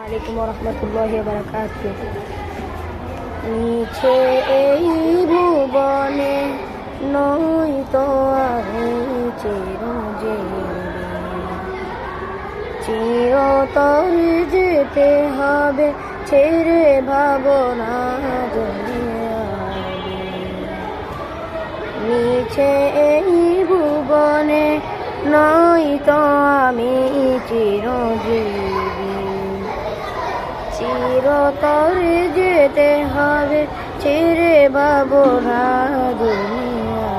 আলাইকুম রহমতুল্লাহি ওয়া বারাকাতুহু। নিচে এই ভুবনে নই তো আমি চিরজীবী, চিরতর যেতে হবে ছেড়ে ভাবনা দুনিয়াবি। নিচে এই ভুবনে নই তো আমি চিরজীবী, চিরতরে যেতে হবে ছেড়ে ভাবনা দুনিয়া।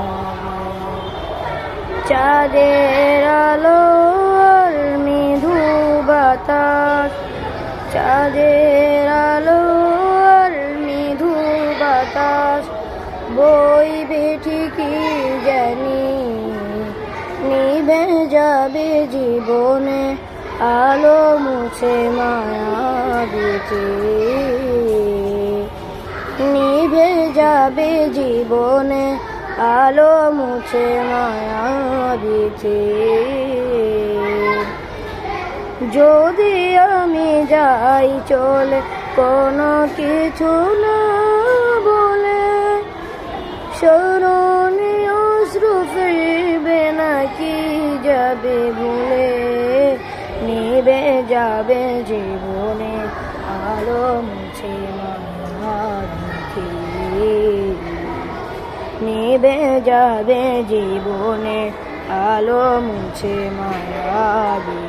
চাঁদের আলো আর মৃদু বাতাস, চাঁদের আলো আর মৃদু বাতাস বইবে ঠিকই জানি, নিভে যাবে জীবনে আলো মুছে মায়া দিতে, নিভে যাবে জীবনে আলো মুছে মায়া দিতে। যদি আমি যাই চলে কোনো কিছু না বলে, স্মরণে অশ্রু ফিরবে নাকি যাবে ভুলে, নিভে যাবে জীবনে আলো মুছে মায়া দিতে, নিভে যাবে জীবনে আলো মুছে মায়া দিতে।